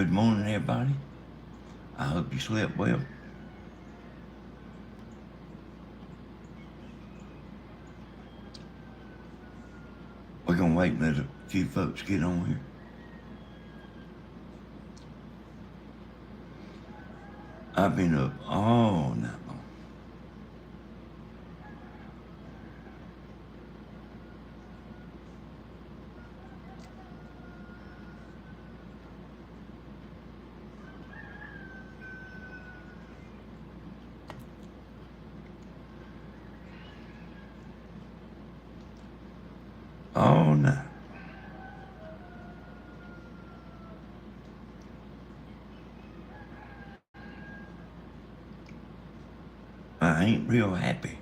Good morning, everybody. I hope you slept well. We're going to wait and let a few folks get on here. I've been up all night long. All night. I ain't real happy.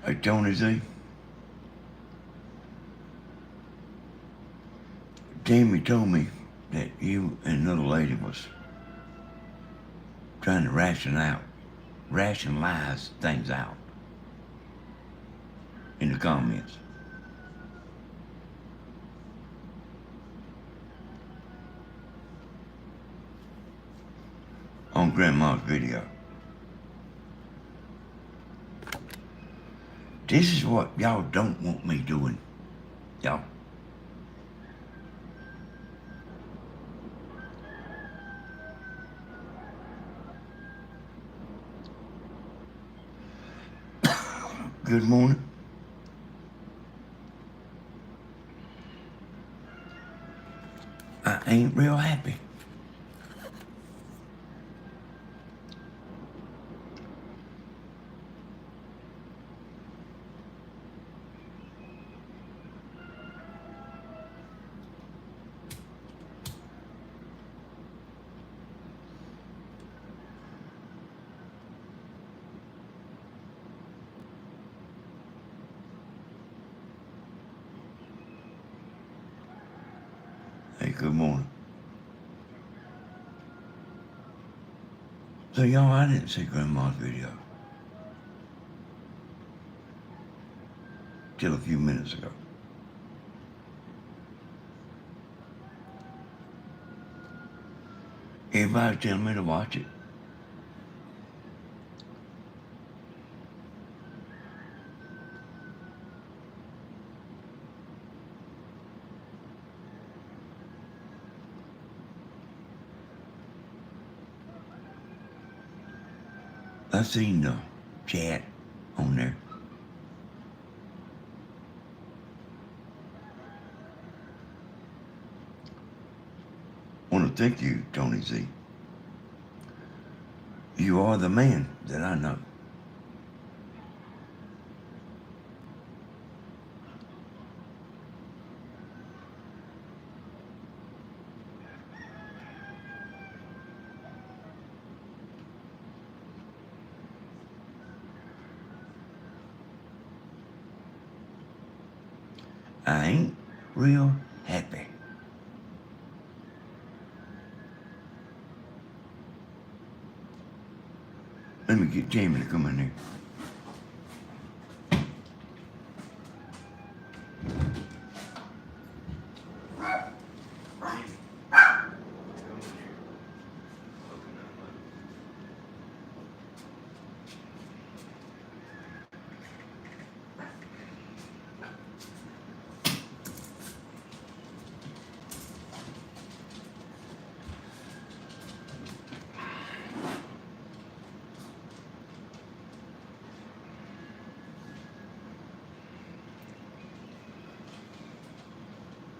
Hey, Tony Z. Tammy told me that you and another lady was trying to rationalize things out in the comments. On Grandma's video. This is what y'all don't want me doing. Y'all. Good morning. I ain't real happy. Hey, good morning. So, y'all, I didn't see Grandma's video till a few minutes ago. Everybody's telling me to watch it. I seen the chat on there. Want to thank you, Tony Z. You are the man that I know. I ain't real happy. Let me get Jamie to come in here.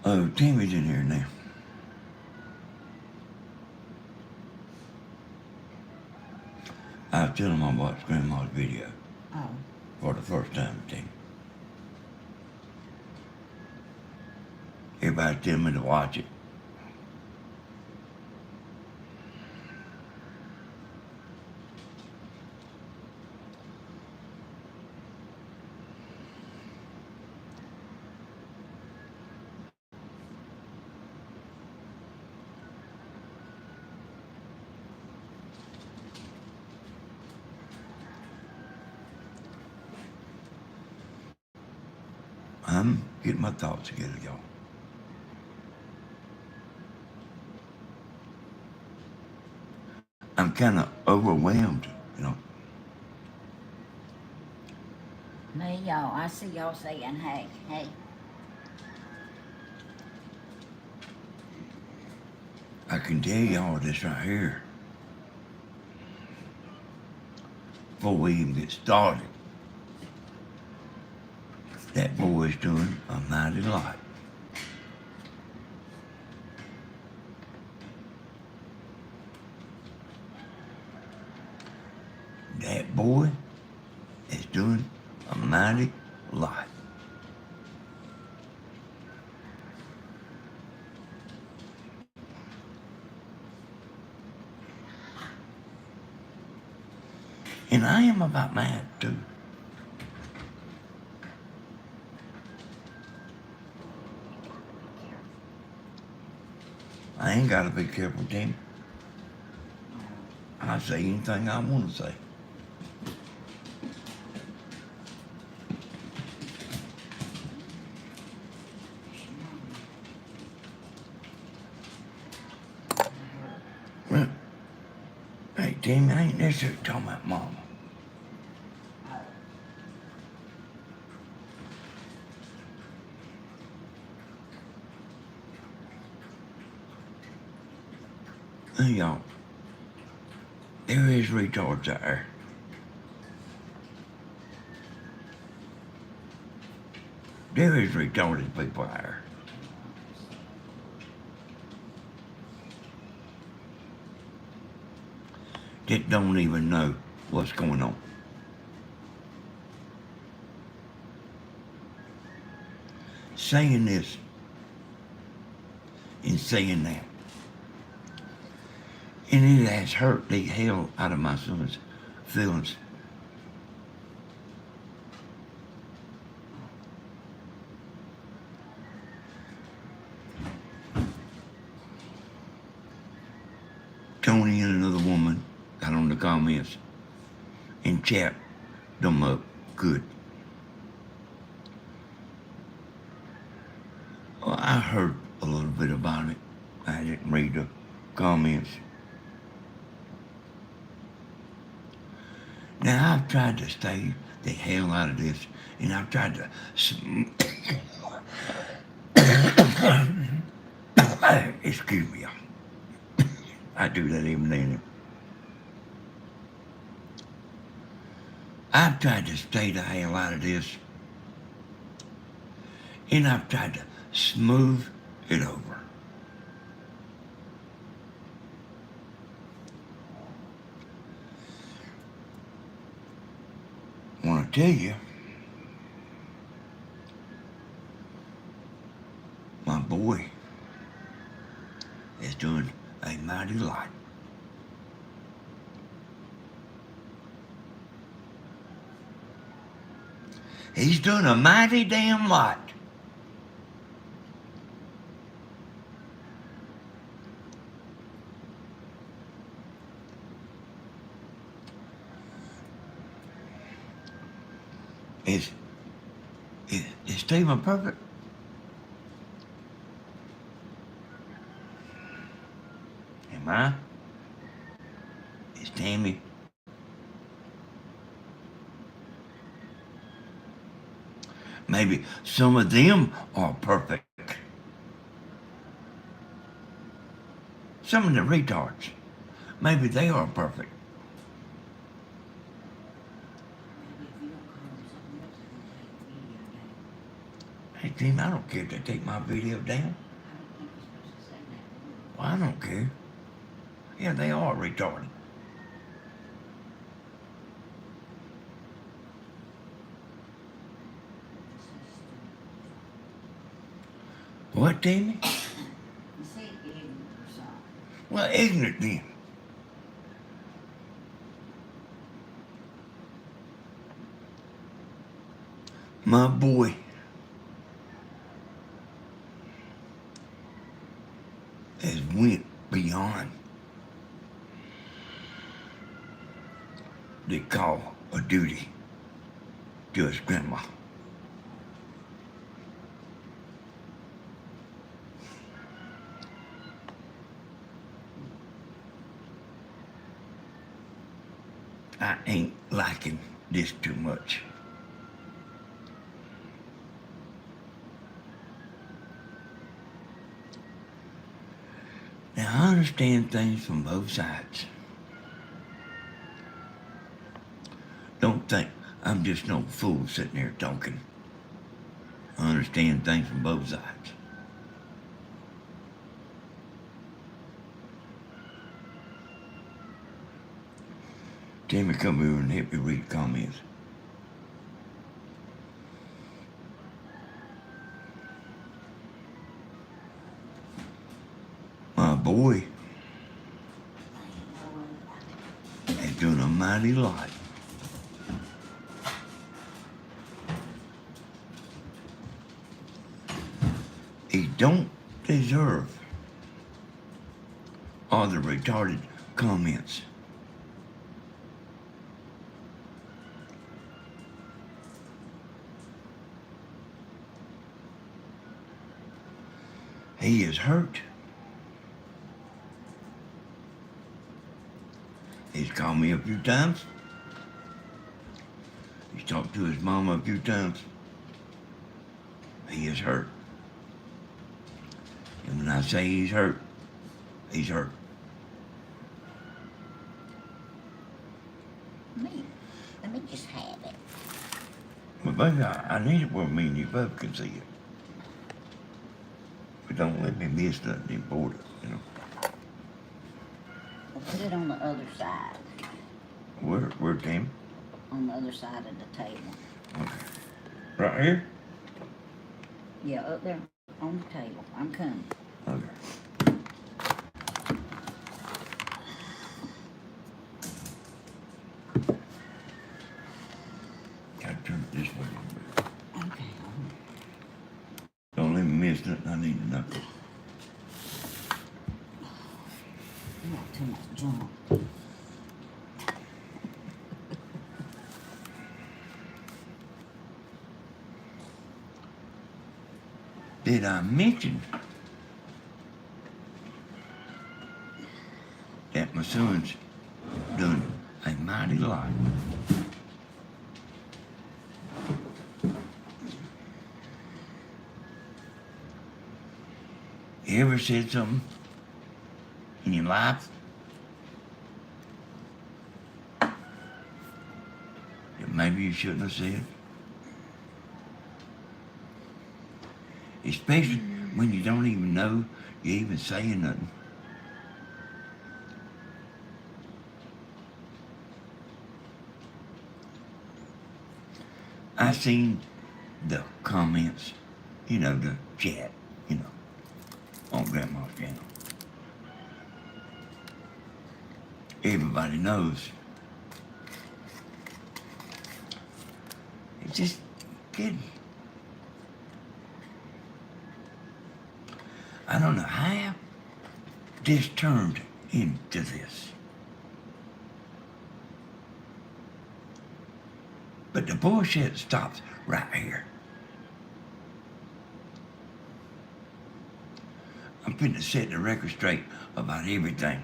Oh, Tammy's in here now. I was telling him I watched Grandma's video for the first time, Tammy. Everybody's telling me to watch it. I'm getting my thoughts together, y'all. I'm kind of overwhelmed, you know. Me, y'all, I see y'all saying, hey, hey. I can tell y'all this right here before we even get started. That boy's doing a mighty lot. That boy is doing a mighty lot. And I am about mad too. I ain't got to be careful, Tammy. I say anything I want to say. Well, hey, Tammy, I ain't necessarily talking about mama. Hey, y'all, there is retards out there. There is retarded people out there. That don't even know what's going on. Saying this and saying that. And it has hurt the hell out of my son's feelings. Tony and another woman got on the comments and chat them up good. Well, I heard a little bit about it. I didn't read the comments. Now, I've tried to stay the hell out of this, and I've tried to... Excuse me, y'all. I do that every now and then. I've tried to stay the hell out of this, and I've tried to smooth it over. I want to tell you, my boy is doing a mighty lot. He's doing a mighty damn lot. Is Stephen perfect? Am I? Is Tammy? Maybe some of them are perfect. Some of the retards, maybe they are perfect. Hey, Tim, I don't care if they take my video down. Well, I don't care. Yeah, they are retarded. What, Tammy? Well, ignorant then. My boy has went beyond the call of duty to his grandma. I ain't liking this too much. Now, I understand things from both sides. Don't think I'm just no fool sitting here talking. I understand things from both sides. Tammy, come here and help me read the comments. My boy is doing a mighty lot. He don't deserve all the retarded comments. He is hurt. He's called me a few times. He's talked to his mama a few times. He is hurt. And when I say he's hurt, he's hurt. Let me just have it. But baby, I need it where me and you both can see it. But don't let me miss nothing important, you know. We'll put it on the other side. Where, Tim? On the other side of the table. Okay. Right here? Yeah, up there on the table. I'm coming. Okay. Gotta turn it this way a little bit. Okay. Don't let me miss nothing I need to know. You got too much junk. Did I mention that my son's done a mighty lot? You ever said something in your life that maybe you shouldn't have said? Especially when you don't even know you're even saying nothing. I seen the comments, you know, the chat, you know, on Grandma's channel. Everybody knows. It's just kidding. I don't know how this turned into this. But the bullshit stops right here. I'm finna set the record straight about everything.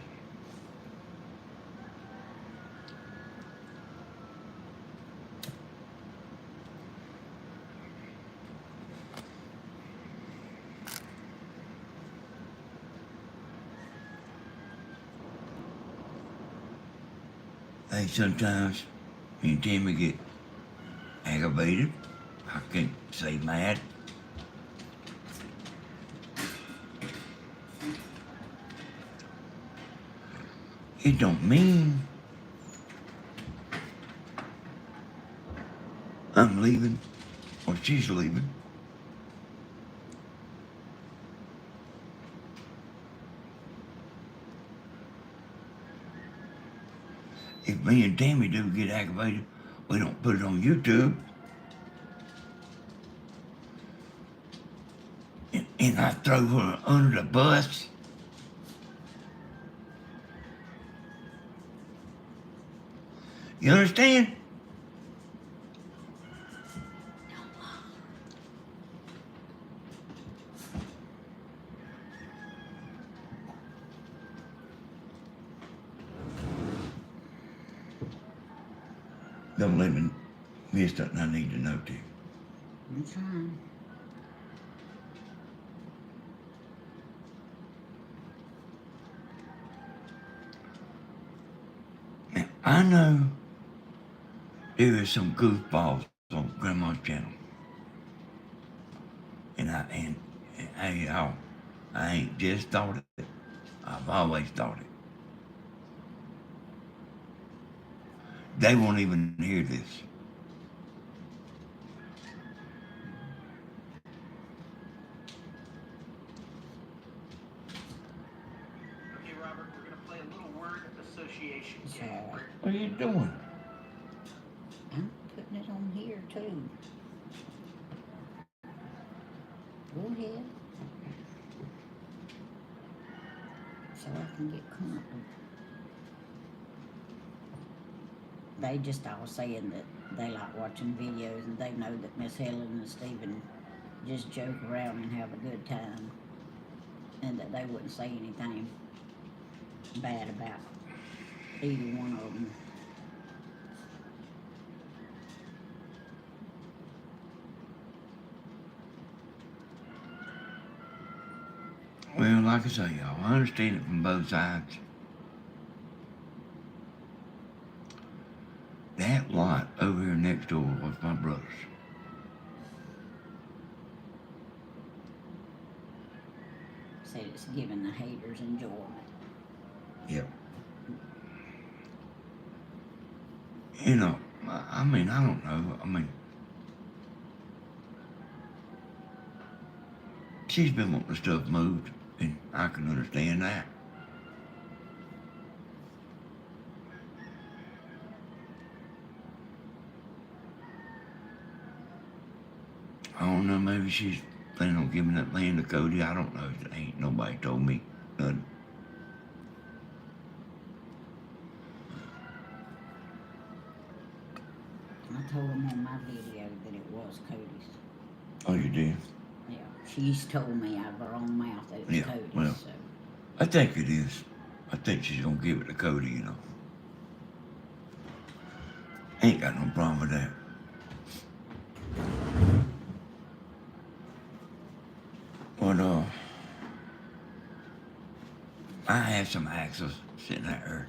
Hey, sometimes me and Tammy get aggravated. I can't say mad. It don't mean I'm leaving or she's leaving. If me and Tammy do get aggravated, we don't put it on YouTube. And I throw her under the bus. You understand? Don't let me miss something I need to know too. I'm trying. Now, I know there is some goofballs on Grandma's channel. And hey y'all, I ain't just thought it. I've always thought it. They won't even hear this. Okay, Robert, we're gonna play a little word association It's game. all right. What are you doing? I'm putting it on here too. Go ahead. So I can get comfortable. They just all saying that they like watching videos and they know that Miss Helen and Stephen just joke around and have a good time and that they wouldn't say anything bad about either one of them. Well, like I say, y'all, I understand it from both sides. That lot over here next door was my brother's. Said it's giving the haters enjoyment. Yep. You know, I mean, I don't know. I mean, she's been wanting the stuff moved, and I can understand that. I don't know, maybe she's planning on giving that land to Cody. I don't know. Ain't nobody told me nothing. I told them on my video that it was Cody's. Oh, you did? Yeah, she's told me out of her own mouth that it was Yeah, Cody's. well. So. I think it is. I think she's gonna give it to Cody, you know. Ain't got no problem with that. But, I had some axes sitting out there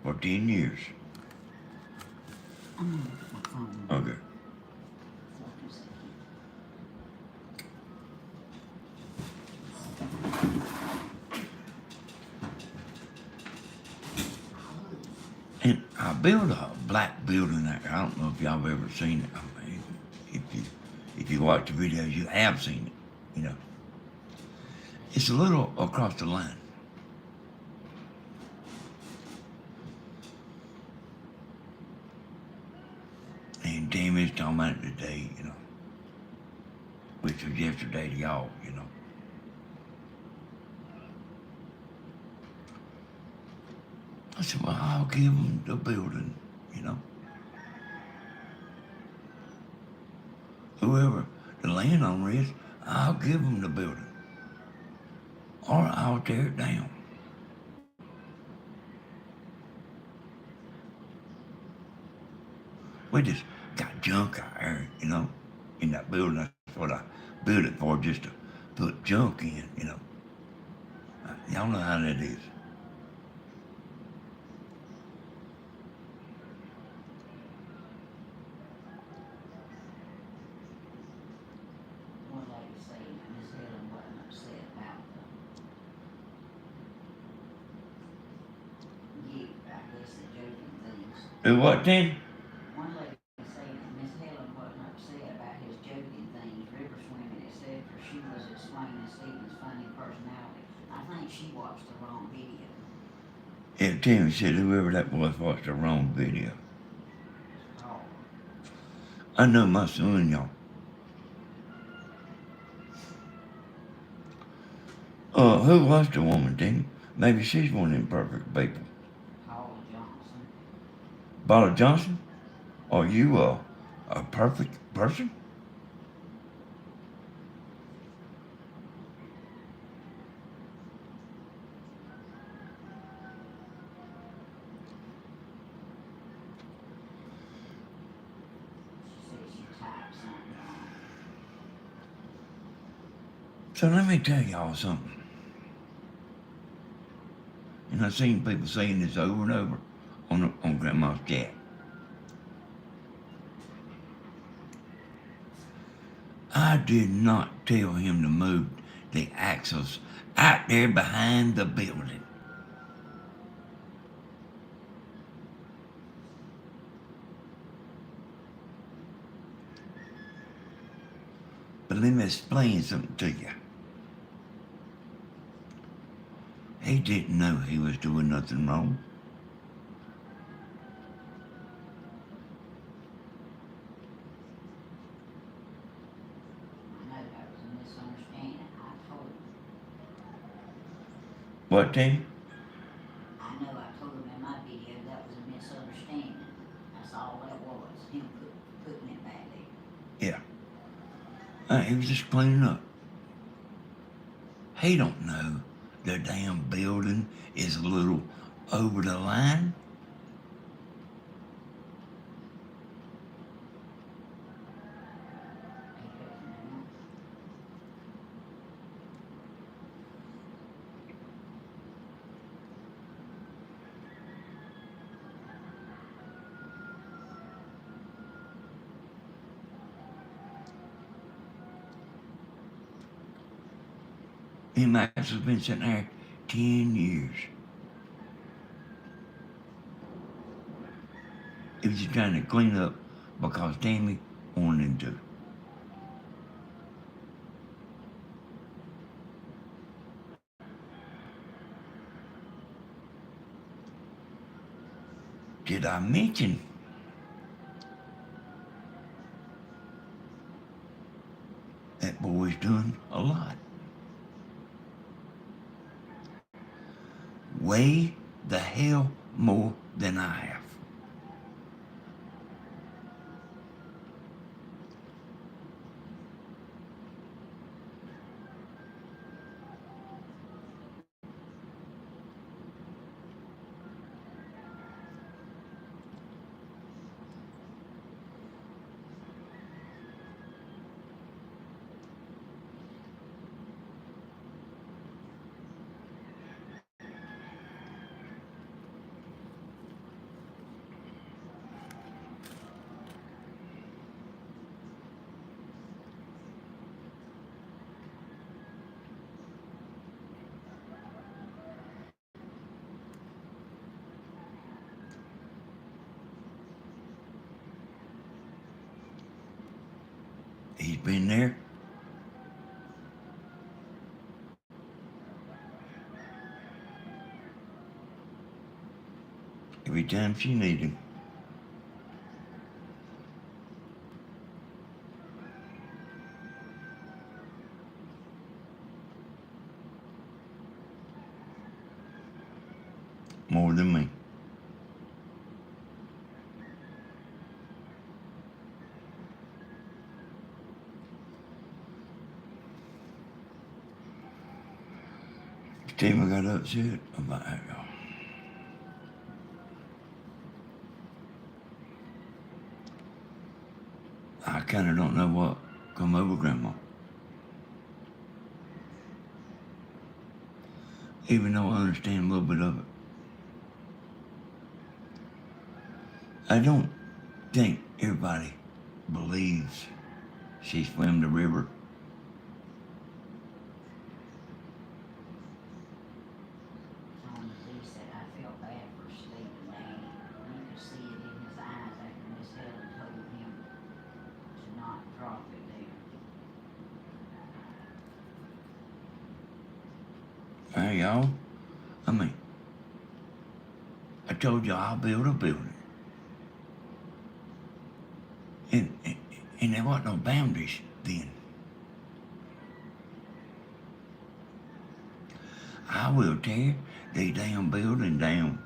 for 10 years. I'm gonna look at my phone. Okay. Hold on a second. And I built a black building out there. I don't know if y'all have ever seen it. I mean, if you watch the videos, you have seen it, you know. It's a little across the line. And Tammy's talking about it today, you know. Which was yesterday to y'all, you know. I said, well, I'll give them the building, you know. Whoever the landowner is, I'll give them the building. Or I'll tear it down. We just got junk out there, you know, in that building. That's what I built it for, just to put junk in, you know. Y'all know how that is. One lady saying that Miss Helen wasn't upset about the I guess the joking things. Do what then? One lady saying that Miss Helen wasn't upset about his joking things, river swimming, etc. She was explaining Stephen's funny personality. I think she watched the wrong video. Yeah, Tammy said whoever that was watched the wrong video. Oh, I know my son, y'all. Who was the woman, Tammy? Maybe she's one of them perfect people. Paula Johnson. Paula Johnson? Are you a perfect person? So let me tell y'all something. And I've seen people saying this over and over on Grandma's chat. I did not tell him to move the axles out there behind the building. But let me explain something to you. He didn't know he was doing nothing wrong. I know that was a misunderstanding. I told him. What, Tammy? I know I told him in my video that was a misunderstanding. That's all that was. Him putting it back there. Yeah. He was just cleaning up. He don't know the damn building is a little over the line. He doesn't know. Me and Max has been sitting there 10 years. He was just trying to clean up because Tammy wanted him to. Did I mention that boy's doing a lot? Way the hell more than I have. He's been there. Every time she needed him. More than me. Tammy got upset about that, y'all. I kind of don't know what come over Grandma. Even though I understand a little bit of it. I don't think everybody believes she swam the river. Tom Z said, I felt bad for Stephen, Danny. You could see it in his eyes after Miss Helen told him to not drop it there. Hey, y'all. I mean, I told you I'll build a building. And there wasn't no boundaries then. I will tear the damn building down.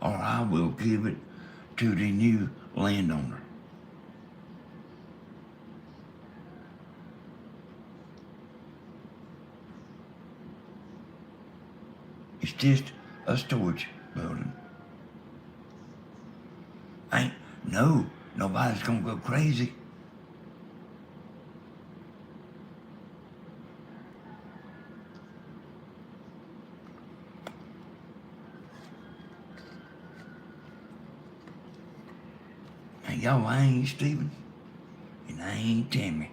Or I will give it to the new landowner. It's just a storage building. Ain't no nobody's gonna go crazy. And y'all, I ain't Stephen, and I ain't Tammy.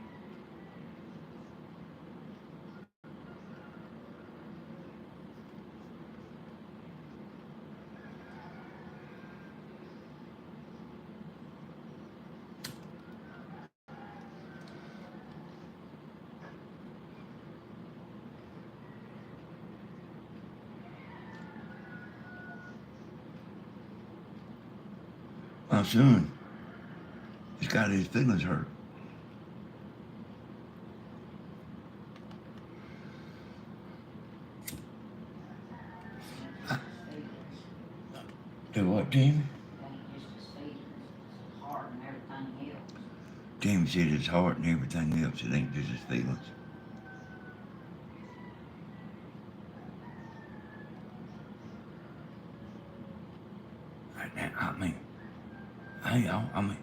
My son, he's got his feelings hurt. Do what, Tammy? It ain't just his feelings, it's his heart and everything else. Tammy said his heart and everything else. It ain't just his feelings. I mean, I mean,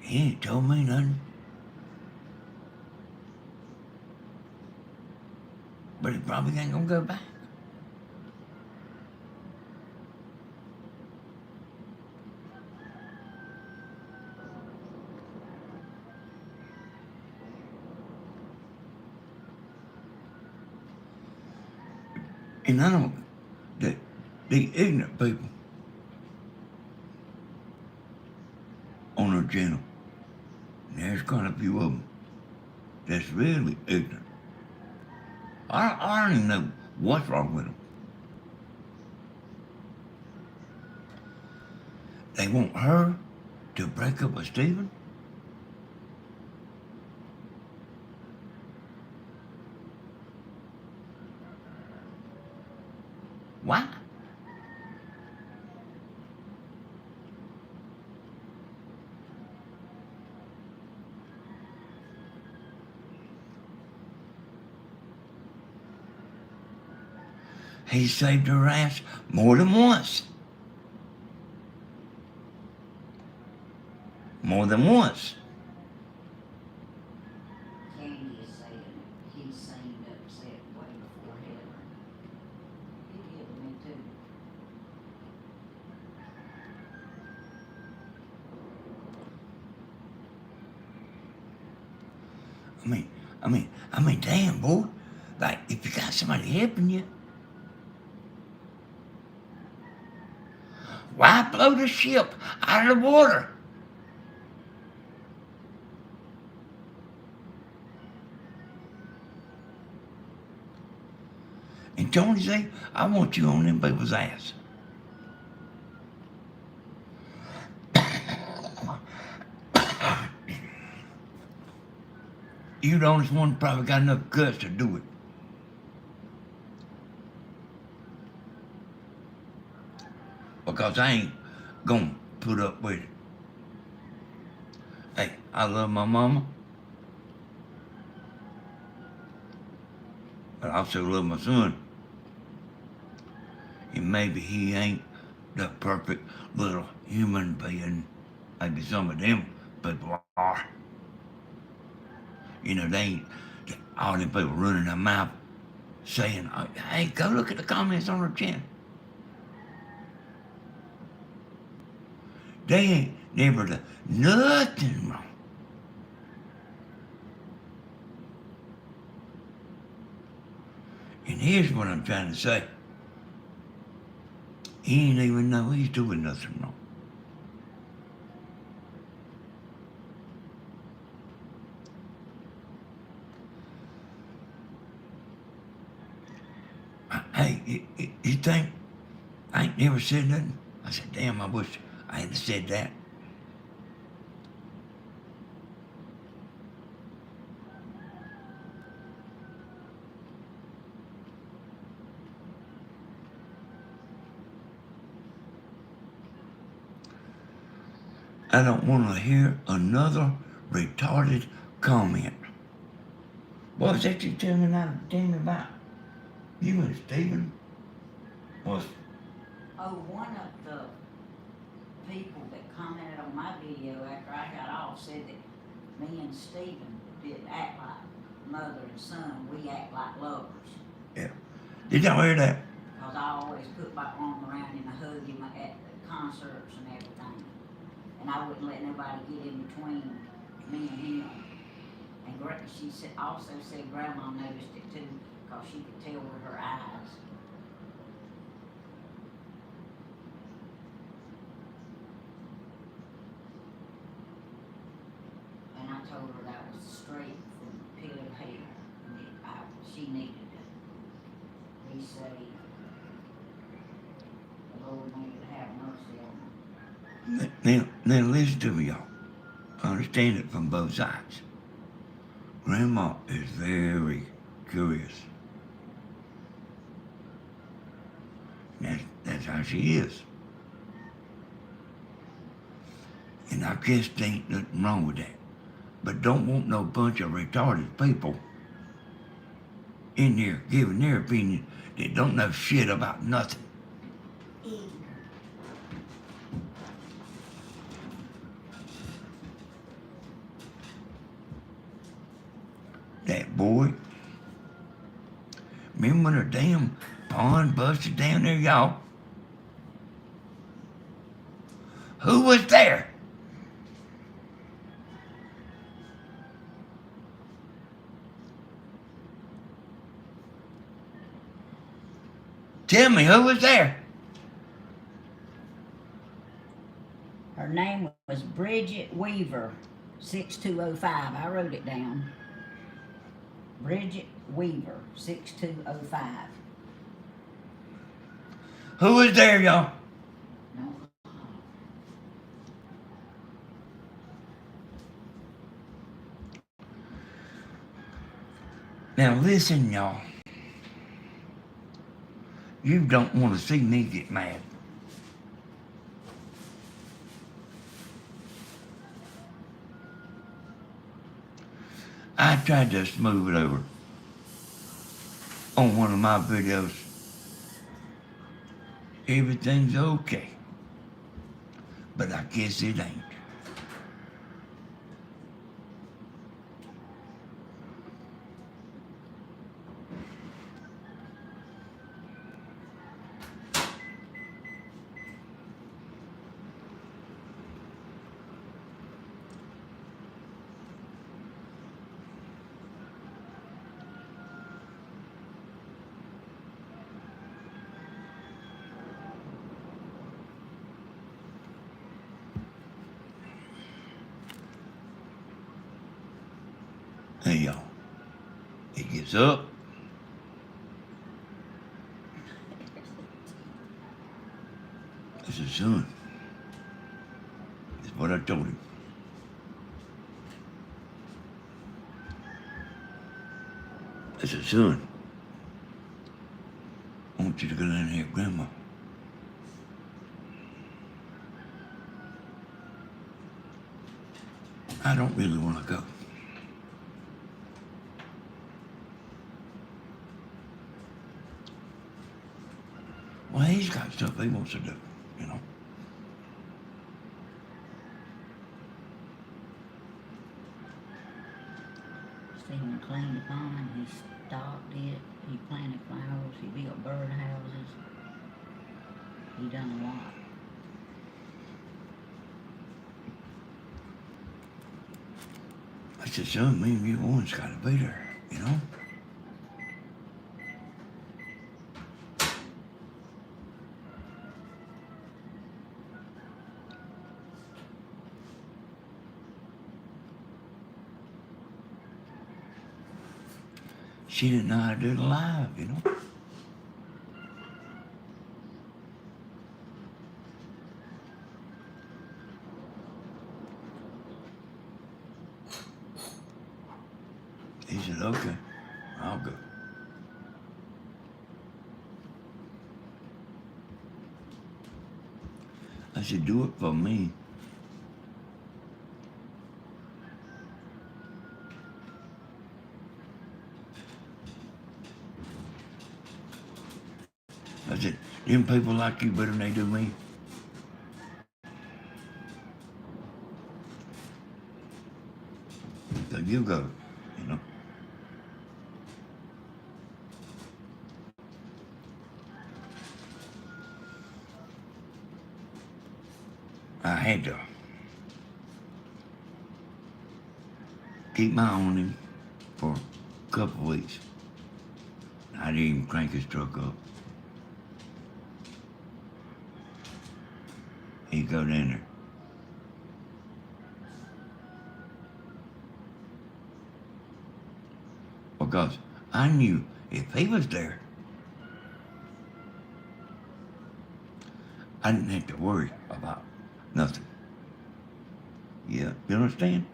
he ain't told me nothing. But he probably ain't gonna go back. And I don't, the ignorant people on our channel, and there's quite a few of them that's really ignorant. I don't even know what's wrong with them. They want her to break up with Stephen? Why? He saved her ass more than once. More than once. Candy is saying he seemed upset way before Helen. He did to me too. I mean, damn, boy. Like, if you got somebody helping you, why blow the ship out of the water? And Tony say, I want you on them people's ass. You the only one probably got enough guts to do it. Because I ain't gonna put up with it. Hey, I love my mama. But I also love my son. And maybe he ain't the perfect little human being. Maybe some of them people are. You know, they ain't all them people running their mouth saying, hey, go look at the comments on her channel. They ain't never done nothing wrong. And here's what I'm trying to say. He ain't even know he's doing nothing wrong. Hey, you think I ain't never said nothing? I said, damn, I wish I had said that. I don't want to hear another retarded comment. What was that you telling me about? You and Stephen was. Oh, one of the people that commented on my video after I got off, said that me and Stephen didn't act like mother and son, we act like lovers. Yeah. Did y'all hear that? Cause I always put my arm around him and hug him at the concerts and everything. And I wouldn't let nobody get in between me and him. And she said, also said Grandma noticed it too, cause she could tell with her eyes. And I told her that was straight from the pit of hell, and she needed to be saved. The Lord needed to have mercy on her. Now listen to me, y'all. Understand it from both sides. Grandma is very curious. That's how she is. And I guess there ain't nothing wrong with that. But don't want no bunch of retarded people in here giving their opinion that don't know shit about nothing. That boy. Remember when her damn pond busted down there, y'all? Who was there? Tell me, who was there? Her name was Bridget Weaver, 6205. I wrote it down. Bridget Weaver, 6205. Who was there, y'all? No. Now listen, y'all. You don't want to see me get mad. I tried to smooth it over on one of my videos. Everything's okay. But I guess it ain't. Hey, y'all. It gets up. I said, son, that's what I told him. I said, son, I want you to go down and help Grandma. I don't really want to go. Well, he's got stuff he wants to do, you know. Stephen cleaned the pond, he stocked it, he planted flowers, he built bird houses. He done a lot. I said, son, me and you one's got to be there, you know. She didn't know how to do it live, you know. He said, okay, I'll go. I said, do it for me. I said, them people like you better than they do me. So you go, you know. I had to keep my eye on him for a couple of weeks. I didn't even crank his truck up. He'd go down there. Because I knew if he was there, I didn't have to worry about nothing. Yeah, you understand?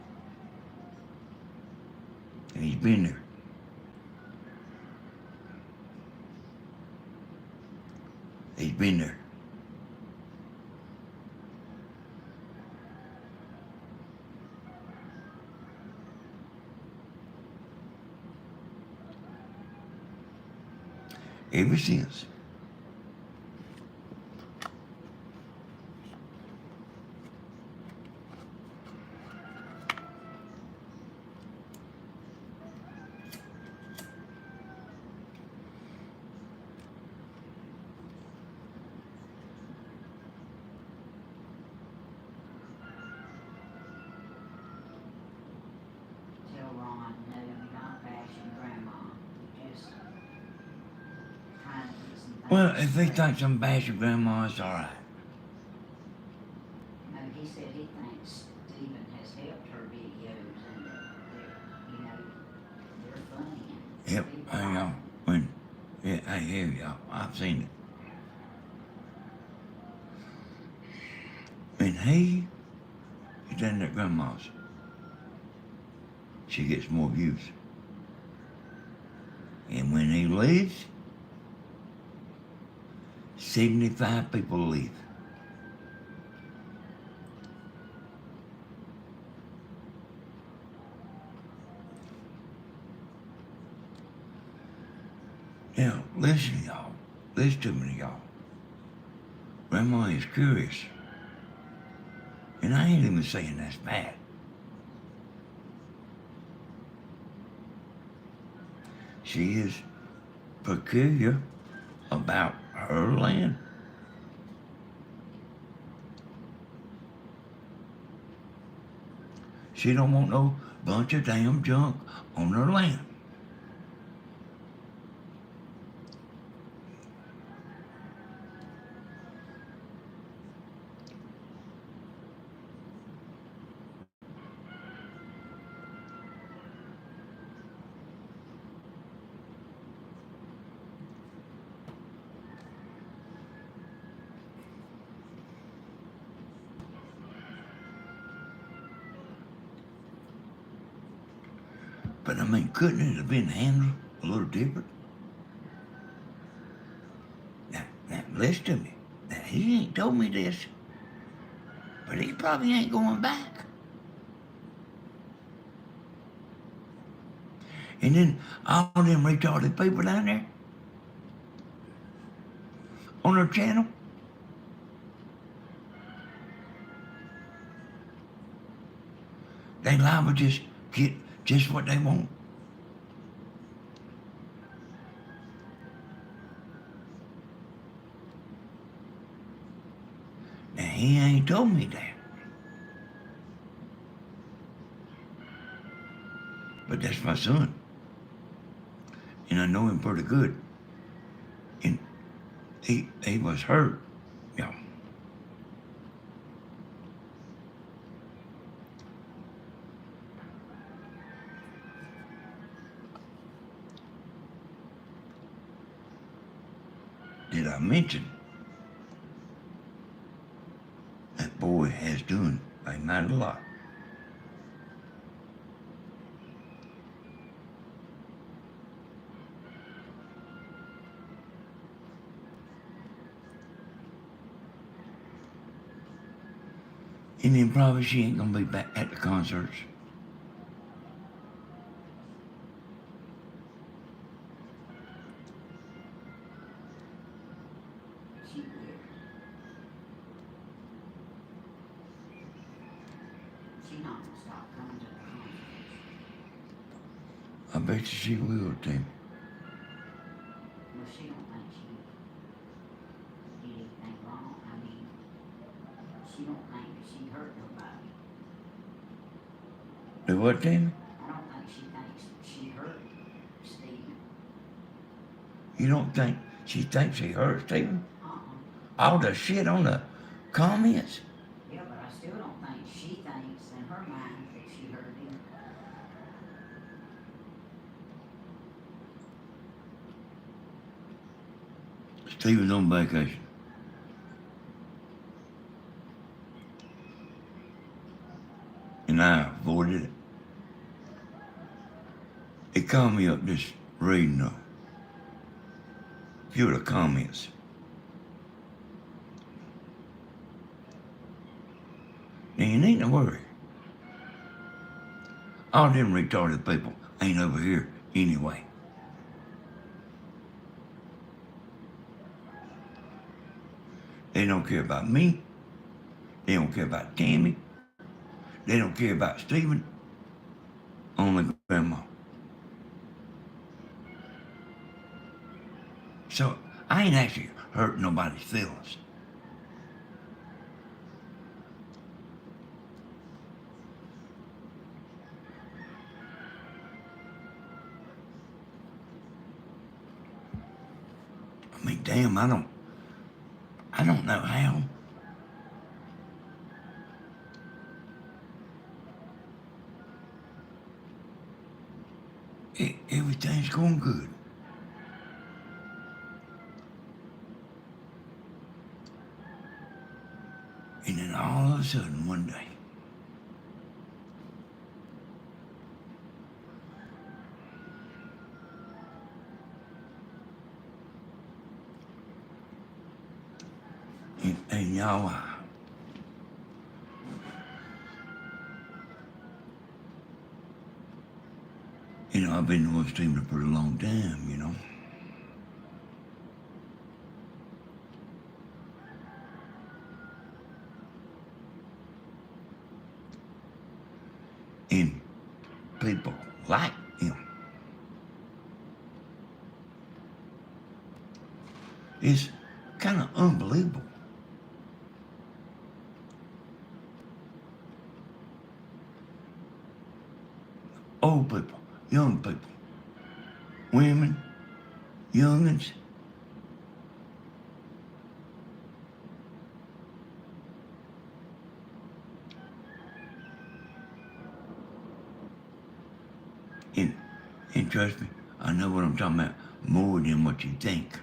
And he's been there. He's been there. Ever since. Tell Ron, no, you're not bashing grandma. You're just trying to get some things Well, if he straight. thinks I'm bashing grandma, it's all right. No, he said he thinks Stephen has helped her videos and that they're, you know, they're funny and Yep, people I like know. them. When, yeah, I hear y'all. I've seen it. When he is in at grandma's, she gets more views. And when he leaves, 75 people leave. Now, listen, y'all. Listen to me, y'all. Grandma is curious. And I ain't even saying that's bad. She is peculiar about her land. She don't want no bunch of damn junk on her land. But I mean, couldn't it have been handled a little different? Now listen to me. Now, he ain't told me this, but he probably ain't going back. And then all them retarded people down there on her channel, they liable to just get just what they want. Now, he ain't told me that. But that's my son. And I know him pretty good. And he was hurt, y'all. Did I mention that boy has done a mighty lot? And then probably she ain't gonna be back at the concerts. She will. She's not gonna stop coming to the concerts. bet you she will, Tim. Well, she don't think she did anything wrong. I mean, she don't think that she hurt nobody. Do what, Tim? I don't think she thinks she hurt Stephen. You don't think she thinks she hurt Stephen? Uh-uh. All the shit on the comments? Yeah, but I still don't think she thinks in her mind that she hurt him. Stephen's on vacation. And I avoided it. It called me up just reading a few of the comments. Now you needn't worry. All them retarded people ain't over here anyway. They don't care about me. They don't care about Tammy. They don't care about Stephen. Only Grandma. So I ain't actually hurt nobody's feelings. I mean, damn, I don't know how. Everything's going good. And then all of a sudden, one day, and y'all, I've been with Stephen for a long time, And people like him. It's kind of unbelievable. Old people, young people, women, youngins. And trust me, I know what I'm talking about more than what you think.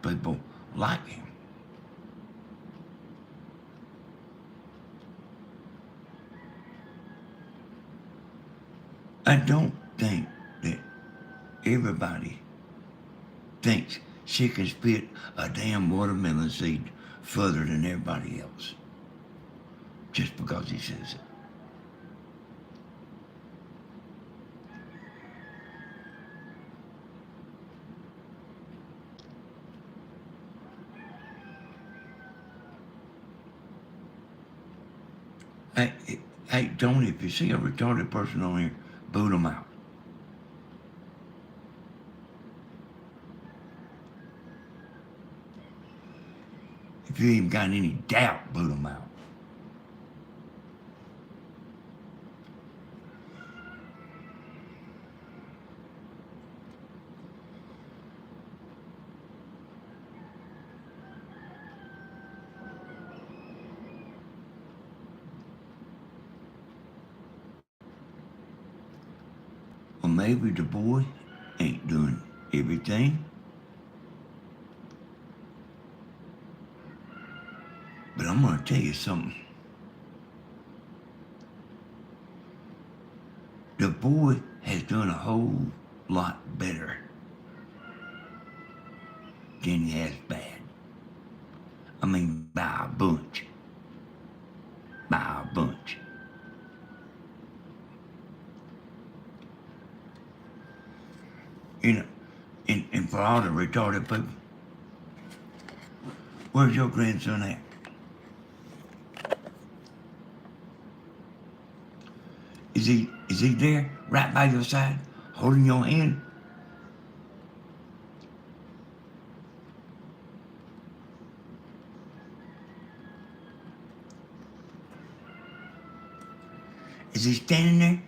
People like him. I don't think that everybody thinks she can spit a damn watermelon seed further than everybody else just because he says it. Hey, Tony, if you see a retarded person on here, boot them out. If you ain't got any doubt, boot them out. Well, maybe the boy ain't doing everything, but I'm gonna tell you something. The boy has done a whole lot better than he has bad. I mean, by a bunch. By a bunch. And for all the retarded people, where's your grandson at? Is he there, right by your side, holding your hand? Is he standing there?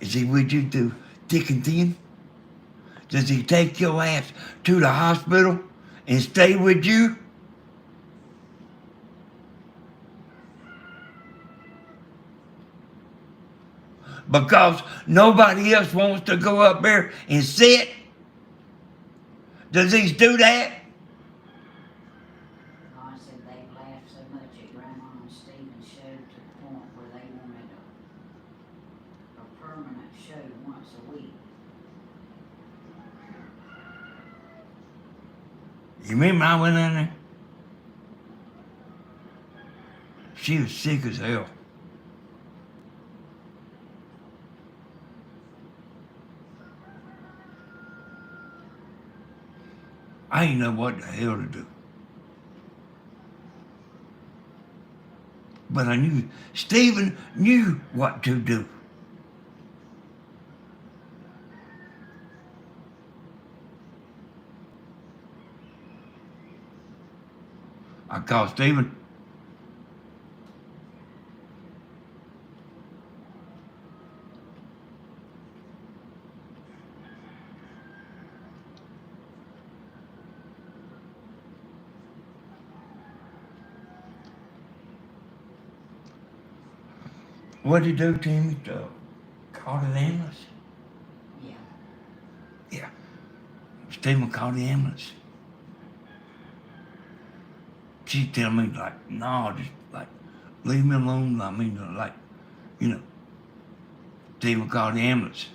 Is he with you through thick and thin? Does he take your ass to the hospital and stay with you? Because nobody else wants to go up there and sit? Does he do that? God said they laughed so much at Grandma and Stephen's show to the point where they wanted a permanent show once a week. You remember I went in there? She was sick as hell. I didn't know what the hell to do. But I knew Stephen knew what to do. I called Stephen. What'd he do, Tammy? Call the ambulance? Yeah. Yeah. Stephen called the ambulance. She tell me like, no, just like leave me alone. I mean, like, you know, Stephen called the ambulance.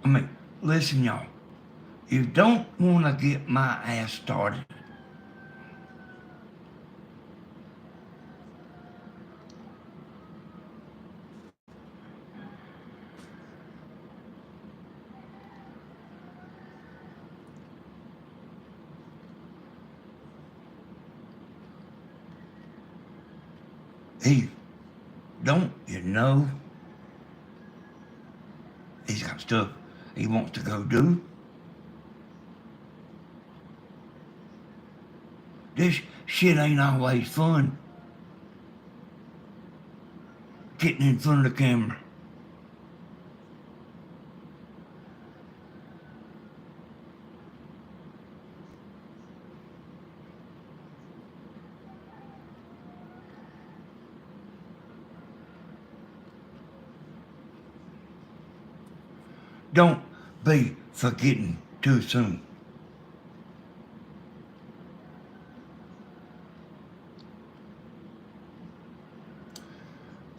I mean, listen, y'all. You don't want to get my ass started. He, don't you know? He's got stuff he wants to go do. This shit ain't always fun. Getting in front of the camera. Don't be forgetting too soon.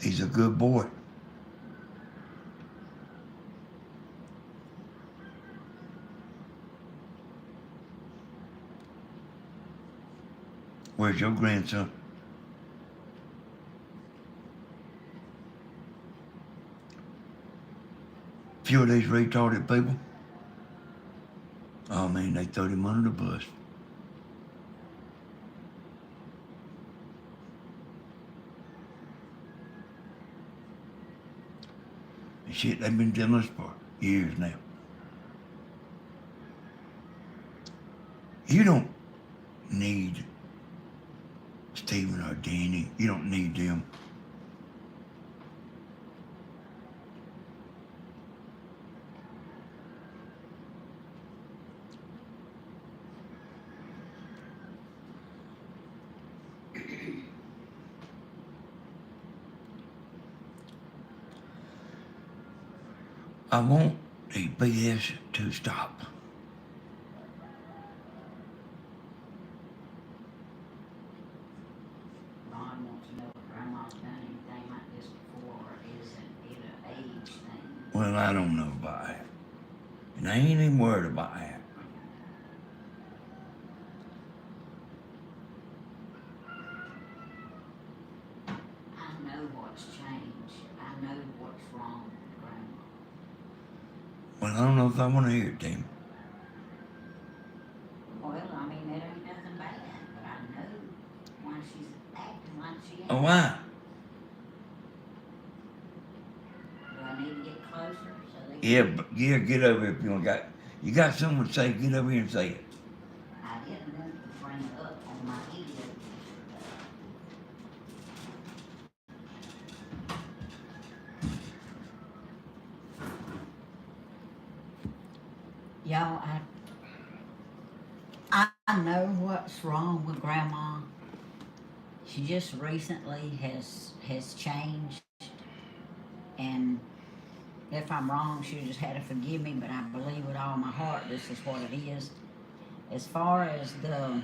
He's a good boy. Where's your grandson? Few of these retarded people. Oh man, they threw him under the bus. And shit, they've been telling us for years now. You don't need Stephen or Danny. You don't need them. I want the BS to stop. Ron wants to know if Grandma's done anything like this before, or isn't it an age thing? Well, I don't know about that. And I ain't even worried about that. I know what's changed. I know what's wrong. Well, I don't know if I want to hear it, Tim. Oh, why? Do I need to get closer so they Yeah, can? yeah, get over here if you want. You got someone to say, get over here and say it. I didn't want to bring it up on my video. Y'all, I know what's wrong with Grandma. She just recently has changed, and if I'm wrong, she just had to forgive me, but I believe with all my heart this is what it is. As far as the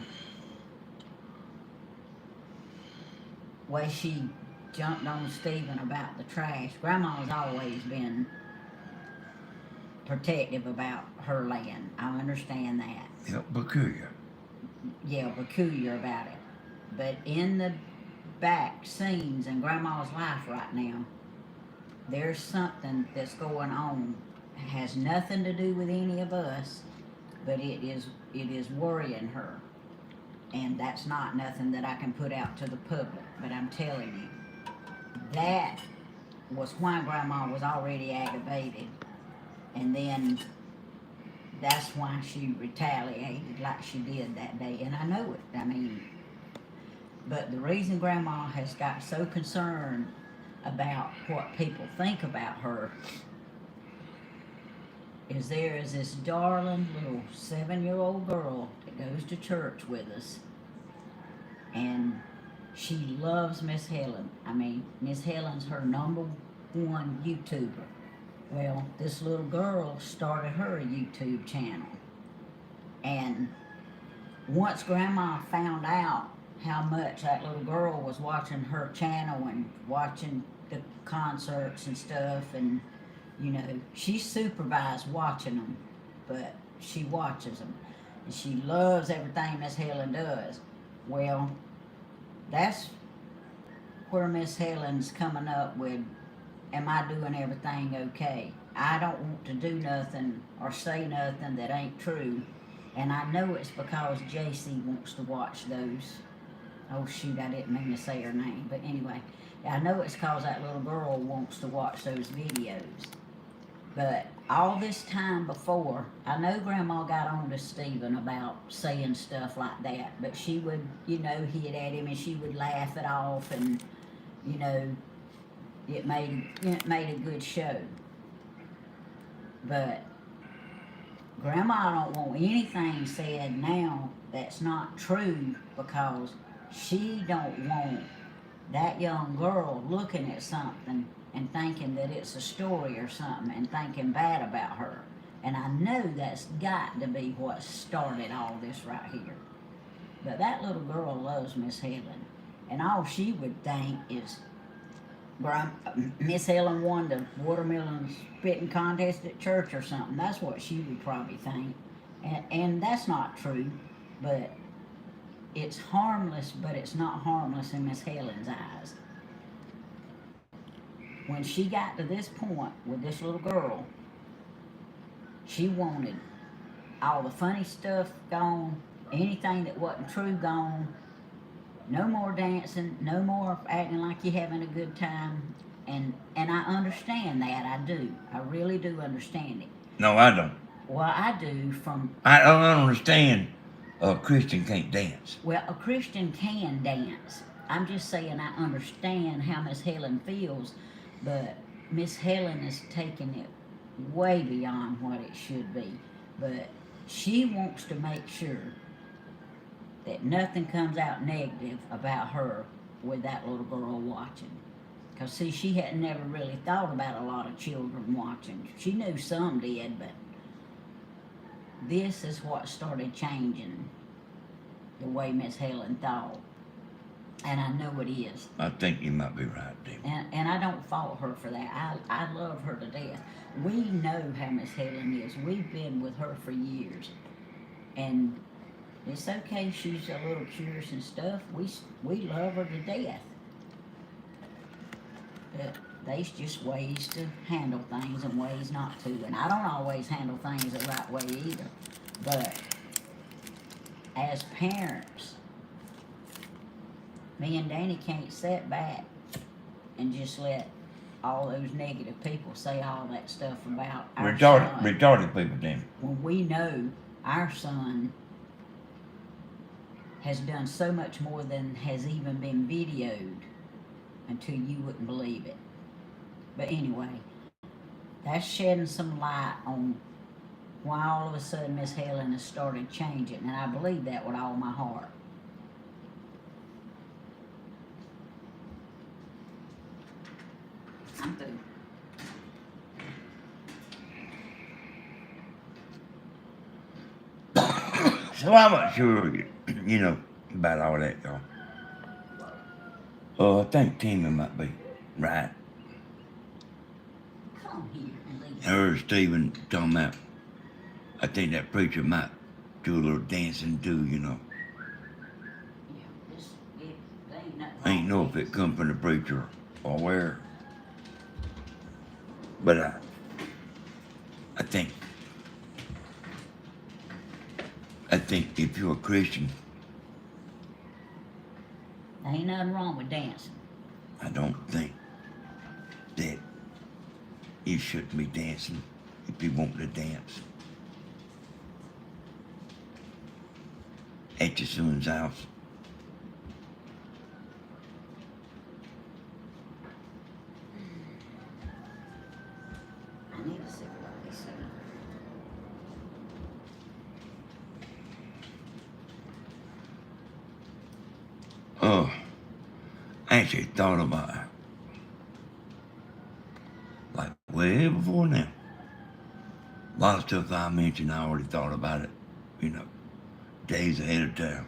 way she jumped on Stephen about the trash, Grandma's always been protective about her land. I understand that. Yeah, peculiar. Yeah, peculiar about it. But in the back scenes in Grandma's life right now, there's something that's going on. It has nothing to do with any of us, but it is worrying her. And that's not nothing that I can put out to the public. But I'm telling you, that was why Grandma was already aggravated. And then that's why she retaliated like she did that day. And I know it. I mean, but the reason Grandma has got so concerned about what people think about her is there is this darling little 7-year-old girl that goes to church with us, and she loves Miss Helen. I mean, Miss Helen's her #1 YouTuber. Well, this little girl started her a YouTube channel, and once Grandma found out how much that little girl was watching her channel and watching the concerts and stuff, and you know, she supervised watching them, but she watches them, and she loves everything Miss Helen does. Well, that's where Miss Helen's coming up with, am I doing everything okay? I don't want to do nothing or say nothing that ain't true, and I know it's because JC wants to watch those. Oh shoot, I didn't mean to say her name, but anyway, I know it's because that little girl wants to watch those videos. But all this time before, I know Grandma got on to Stephen about saying stuff like that, but she would, you know, hit at him and she would laugh it off, and, you know, it made a good show. But Grandma don't want anything said now that's not true, because she don't want that young girl looking at something and thinking that it's a story or something and thinking bad about her. And I know that's got to be what started all this right here. But that little girl loves Miss Helen, and all she would think is Miss Helen won the watermelon spitting contest at church or something. That's what she would probably think. And that's not true, but it's harmless, but it's not harmless in Miss Helen's eyes. When she got to this point with this little girl, she wanted all the funny stuff gone, anything that wasn't true gone, no more dancing, no more acting like you're having a good time. And I understand that, I do. I really do understand it. No, I don't. Well, I do from... I don't understand a Christian can't dance. Well, a Christian can dance. I'm just saying I understand how Miss Helen feels, but Miss Helen is taking it way beyond what it should be. But she wants to make sure that nothing comes out negative about her with that little girl watching. Because, see, she had never really thought about a lot of children watching. She knew some did, but this is what started changing the way Miss Helen thought. And I know it is. I think you might be right, David. And I don't fault her for that. I love her to death. We know how Miss Helen is. We've been with her for years. And it's okay she's a little curious and stuff. We love her to death. But there's just ways to handle things and ways not to. And I don't always handle things the right way either. But as parents, Me and Danny can't sit back and just let all those negative people say all that stuff about our son. Retarded people, then. When we know our son has done so much more than has even been videoed until you wouldn't believe it. But anyway, that's shedding some light on why all of a sudden Miss Helen has started changing, and I believe that with all my heart. I'm through. So I'm not sure, you know, about all that, y'all. I think Tammy might be right. Come here and leave. Her and Stephen talking about, I think that preacher might do a little dancing too, you know. Yeah, there ain't nothing I ain't wrong know with if it come from the preacher or where. But I think if you're a Christian, There ain't nothing wrong with dancing. I don't think that you shouldn't be dancing if you want to dance at your son's house. I need to see what they say. I actually thought about it. Like way before now. A lot of stuff I mentioned, I already thought about it, you know, days ahead of time.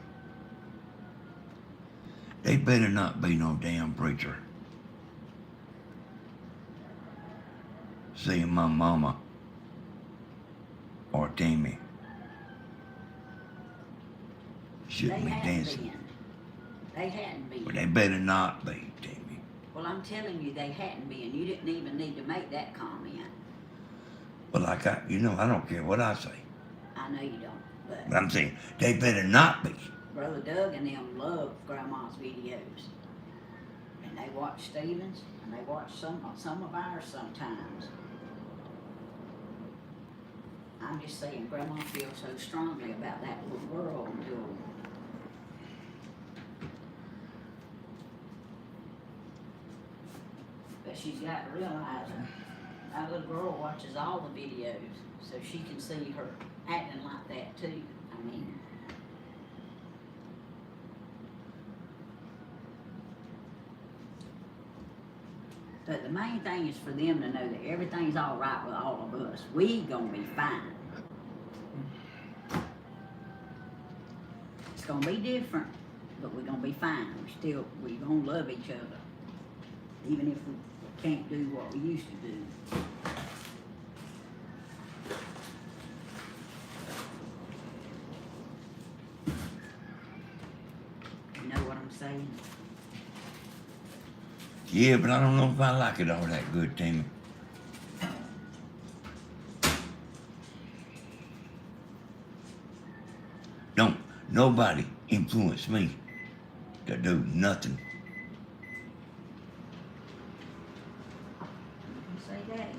They better not be no damn preacher seeing my mama or Tammy shouldn't be dancing. Been. They hadn't been. But they better not be, Tammy. Well, I'm telling you, they hadn't been. You didn't even need to make that comment. But like I don't care what I say. I know you don't, But I'm saying they better not be. Brother Doug and them love Grandma's videos. And they watch Stephen's, and they watch some of ours sometimes. I'm just saying, Grandma feels so strongly about that little girl until but she's got to realize that little girl watches all the videos, so she can see her acting like that too. I mean, but the main thing is for them to know that everything's all right with all of us. We gonna be fine. It's gonna be different, but we're gonna be fine. We gonna love each other, even if we can't do what we used to do. You know what I'm saying? Yeah, but I don't know if I like it all that good, Tammy. Don't nobody influence me to do nothing. You can say that.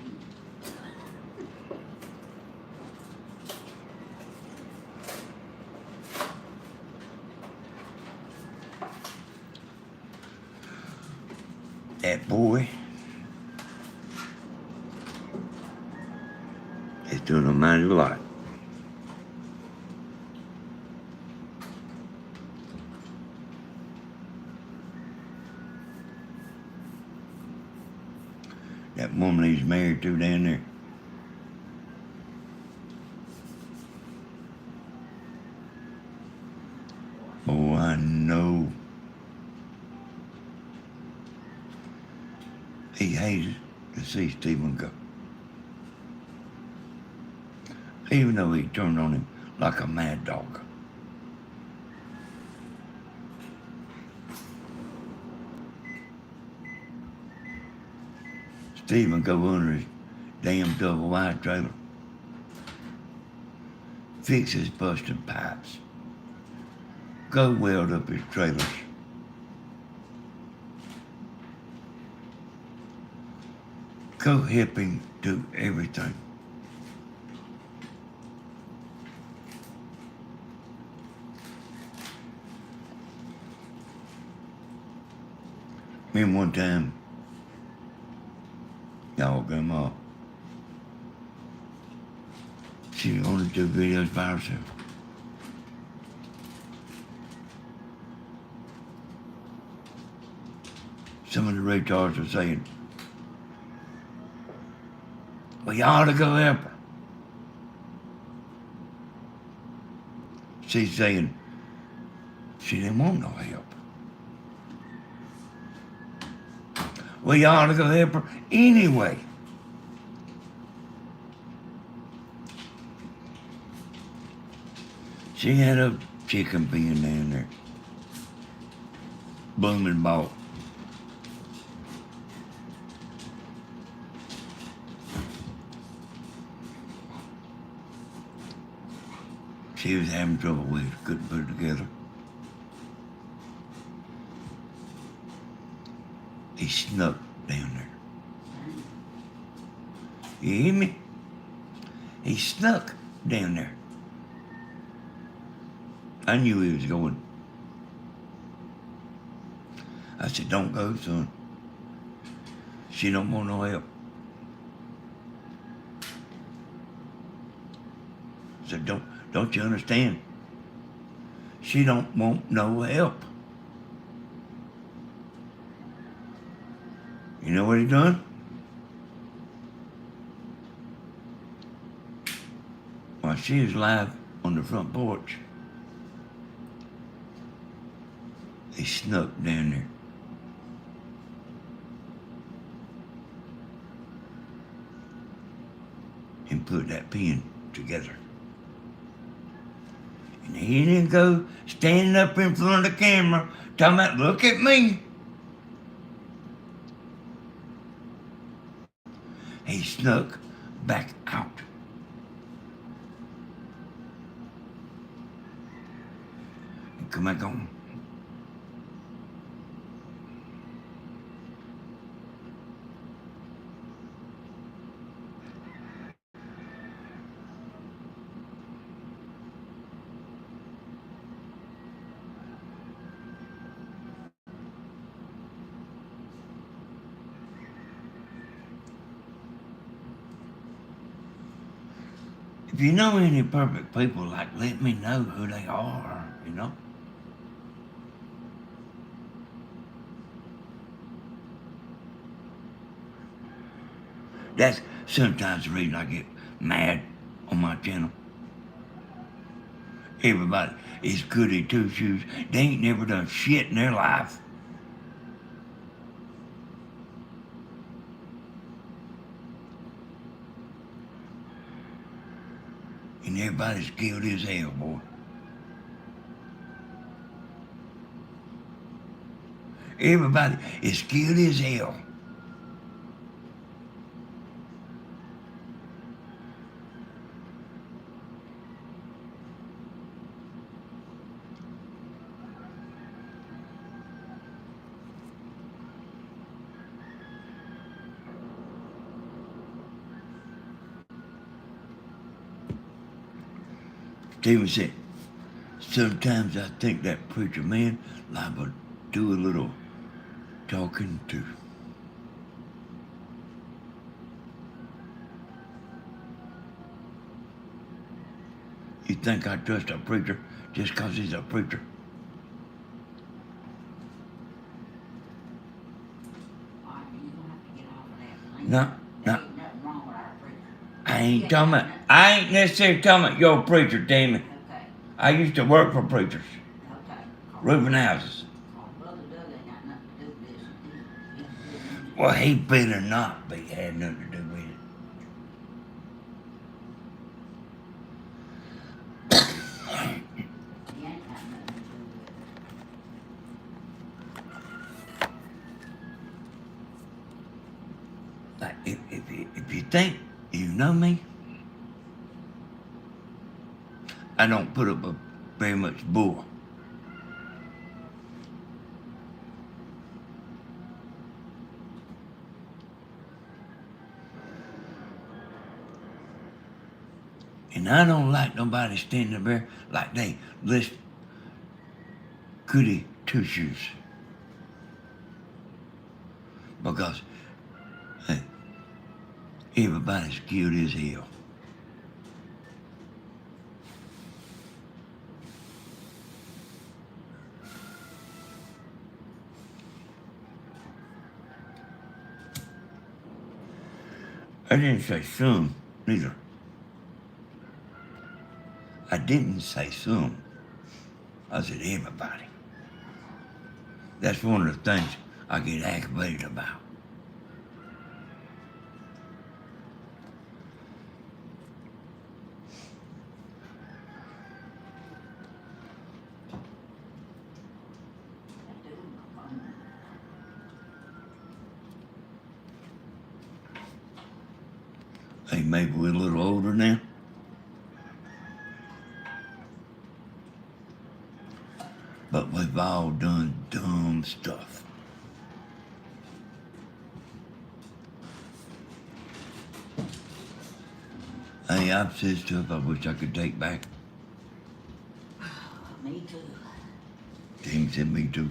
That boy is doing a mighty lot. That woman he's married to down there. Oh, I know. He hated to see Stephen go. Even though he turned on him like a mad dog. Stephen go under his damn double wide trailer. Fix his busted pipes. Go weld up his trailers. Go help him do everything. Me one time, y'all grandma, she was going to do videos by herself. Some of the retards were saying, well, you ought to go help her. She's saying she didn't want no help. Well, you ought to go help her anyway. She had a chicken being down there. Blooming ball. She was having trouble with it, couldn't put it together. He snuck down there. You hear me? He snuck down there. I knew he was going. I said, don't go, son. She don't want no help. I said, don't you understand? She don't want no help. You know what he done? While she was live on the front porch, he snuck down there. And put that pen together. And he didn't go standing up in front of the camera talking about, look at me. He snuck back out. And come back on. If you know any perfect people, like, let me know who they are, you know? That's sometimes the reason I get mad on my channel. Everybody is goody two shoes. They ain't never done shit in their life. And everybody's guilty as hell, boy. Everybody is guilty as hell. Stephen said, sometimes I think that preacher man liable to do a little talking too. You think I trust a preacher just 'cause he's a preacher? No. I ain't necessarily talking about your preacher, Tammy. Okay. I used to work for preachers, Okay. roofing houses. Brother Doug ain't got nothing to do with this. Well, he better not be had nothing to do with it. He ain't got nothing to do with it. Like, if you think you know me, I don't put up with very much bull. And I don't like nobody standing there like they list goody two shoes. Because, hey, everybody's cute as hell. I didn't say some, neither. I didn't say some. I said everybody. That's one of the things I get aggravated about. Hey, maybe we're a little older now. But we've all done dumb stuff. Hey, I've said stuff I wish I could take back. Me too. Tim said me too.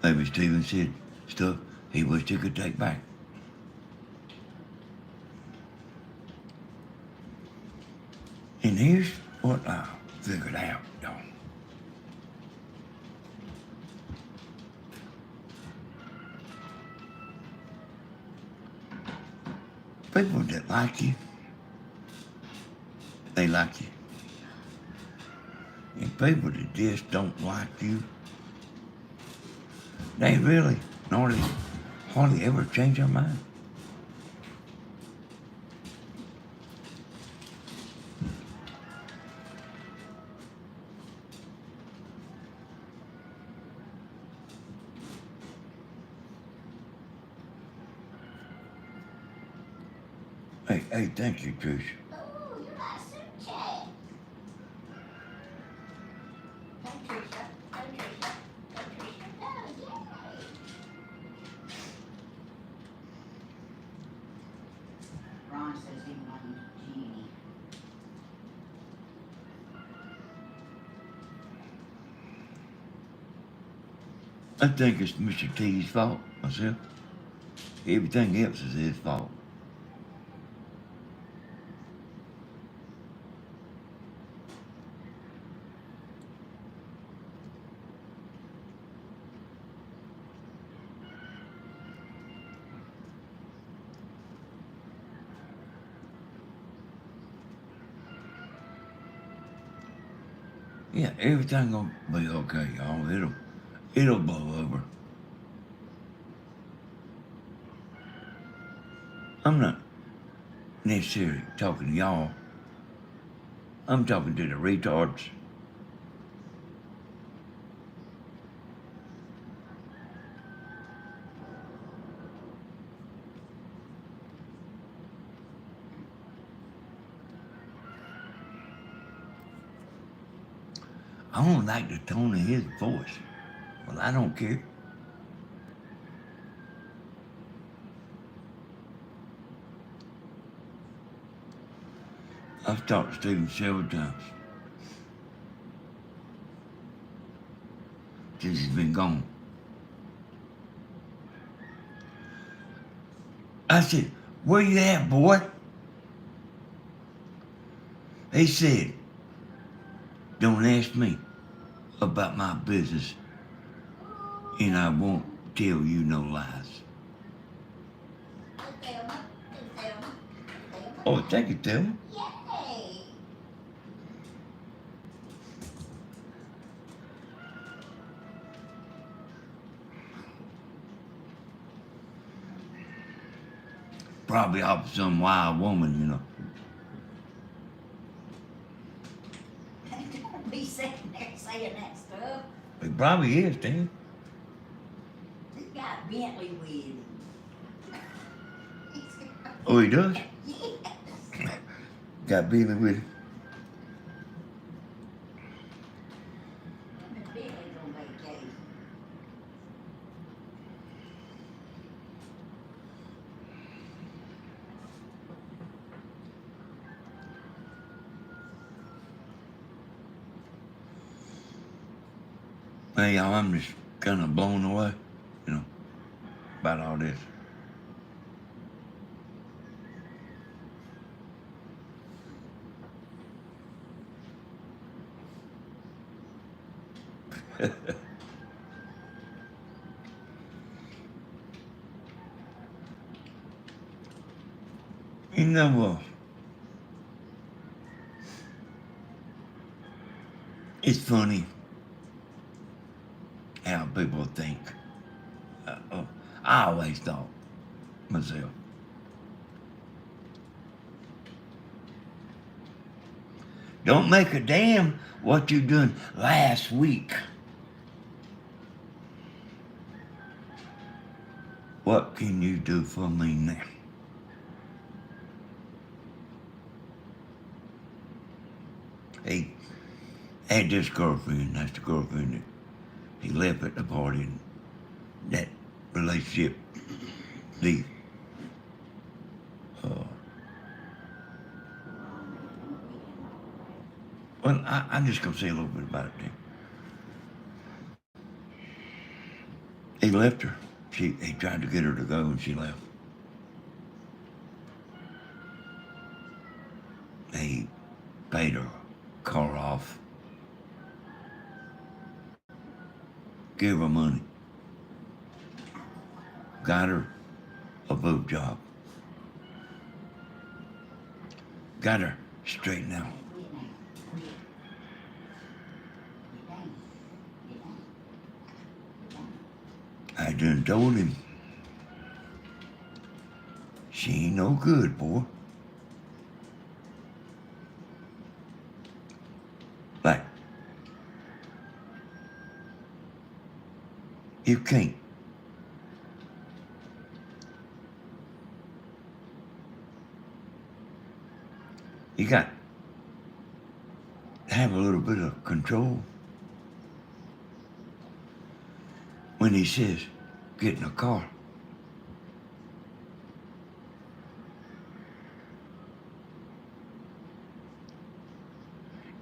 Maybe Steven said stuff he wished he could take back. And here's what I figured out, y'all. People that like you, they like you. And people that just don't like you, they really hardly ever change their mind. Hey, thank you, Trish. Oh, you got some chat. Hey, Trisha. Hey, Trisha. Hey, Trisha. Oh, yay. Ron says he wants Jeannie. I think it's Mr. T's fault, myself. Everything else is his fault. Yeah, everything gonna be okay, y'all. It'll blow over. I'm not necessarily talking to y'all. I'm talking to the retards. I don't like the tone of his voice. Well, I don't care. I've talked to Stephen several times since he's been gone. I said, where you at, boy? He said, don't ask me about my business, and I won't tell you no lies. Oh, thank you, Thelma. Yay! Probably off some wild woman, you know. Don't be sitting there saying that stuff. He probably is, Tim. He's got Bentley with him. Oh, he does? Yes. Got Billy with him. Bentley's on vacation. Hey, y'all, I'm just kind of blown away, you know, about all this. You know, it's funny how people think. I always thought myself, don't make a damn what you done last week. What can you do for me now? He had this girlfriend, that's the girlfriend that he left at the party, and that relationship, the, uh, well, I'm just going to say a little bit about it then. He left her. He tried to get her to go, and she left. He paid her car off, gave her money, got her a boob job, got her straightened out. I done told him, she ain't no good, boy. Like, you can't. You got to have a little bit of control. When he says, get in a car,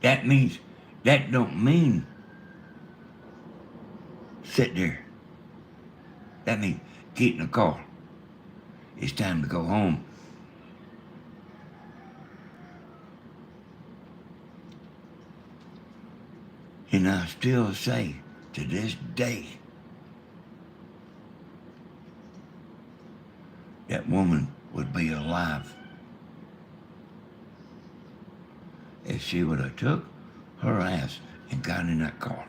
that don't mean sit there. That means get in the car. It's time to go home. And I still say to this day, that woman would be alive if she would have took her ass and got in that car.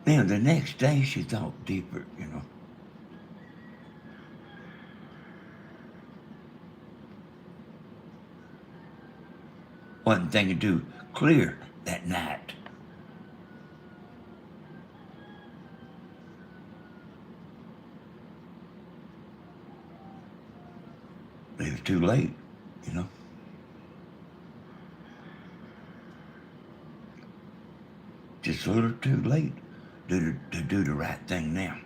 Now, the next day she thought deeper, you know. Wasn't thinking too clear that night. It was too late, you know. Just a little too late to do the right thing now.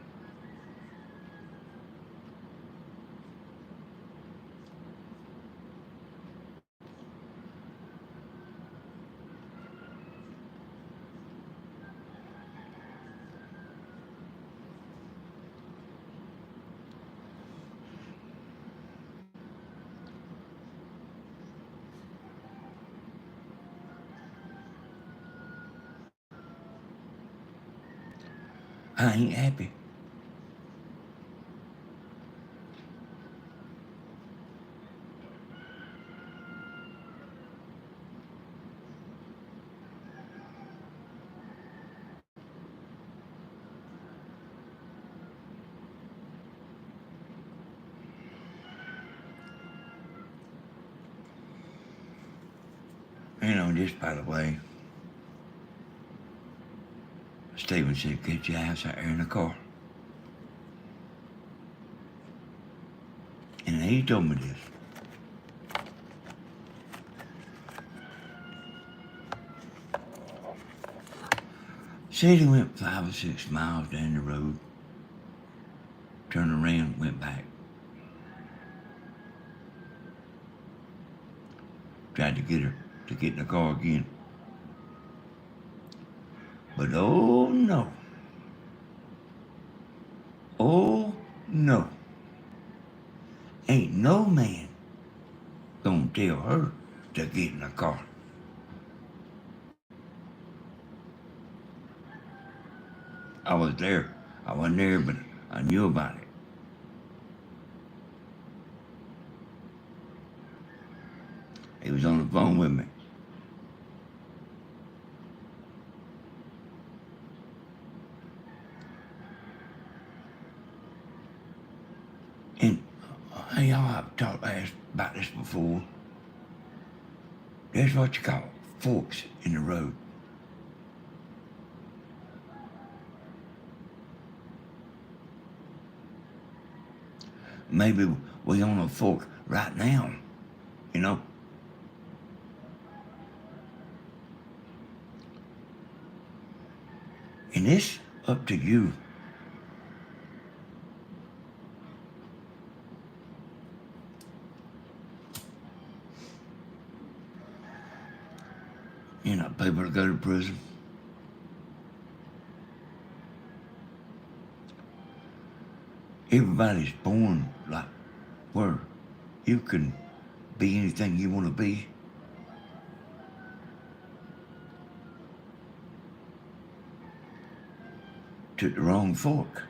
I ain't happy. You know, just by the way, Stephen said, get your ass out here in the car. And he told me this. Said he went 5 or 6 miles down the road, turned around, went back. Tried to get her to get in the car again. But oh no. Oh no. Ain't no man gonna tell her to get in the car. I was there. I wasn't there, but I knew about it. He was on the phone with me. And y'all have talked about this before. There's what you call forks in the road. Maybe we on a fork right now, you know. And it's up to you. You know, people that go to prison. Everybody's born like where you can be anything you want to be. Took the wrong fork.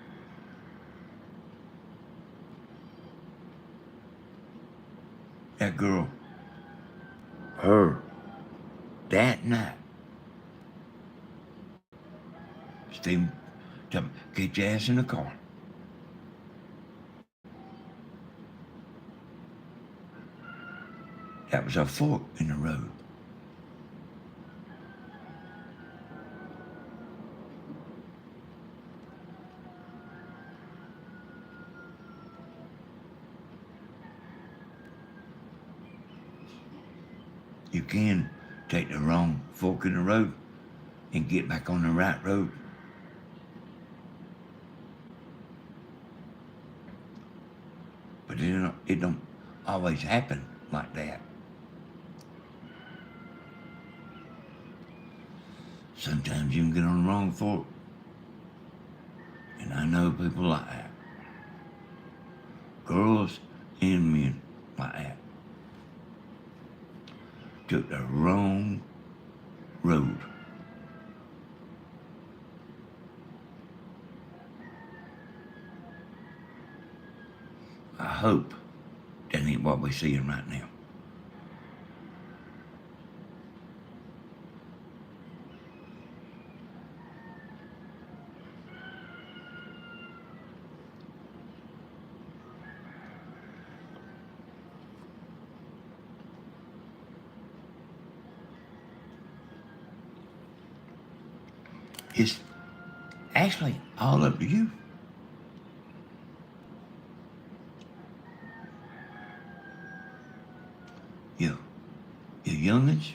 That girl, that night, Steve, tell me, get your ass in the car. That was a fork in the road. You can take the wrong fork in the road and get back on the right road. But it don't always happen like that. Sometimes you can get on the wrong fork. And I know people like that. Girls and men like that. Took the wrong road. I hope that ain't what we're seeing right now. It's actually all up to you. Your youngins,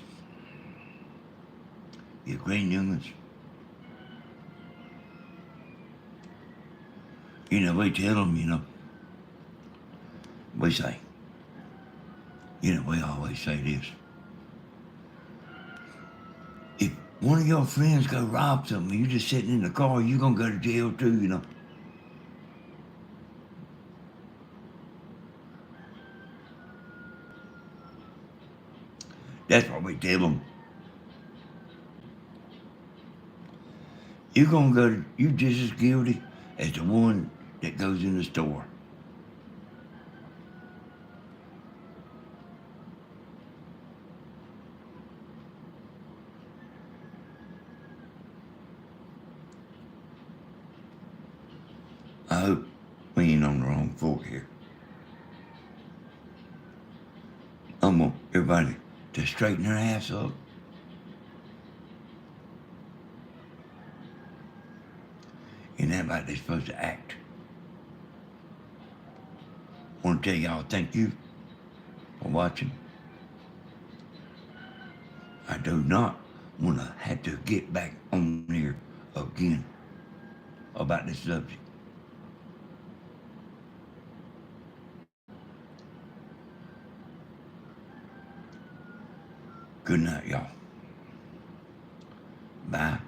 your grand youngins. You know, we tell them, we say, we always say this. If one of your friends go rob something, you just sitting in the car, you're going to go to jail too. That's what we tell them. You just as guilty as the one that goes in the store. I hope we ain't on the wrong fork here. I want everybody to straighten their ass up. And that's how they're supposed to act. I want to tell y'all thank you for watching. I do not want to have to get back on here again about this subject. Good night, y'all. Bye.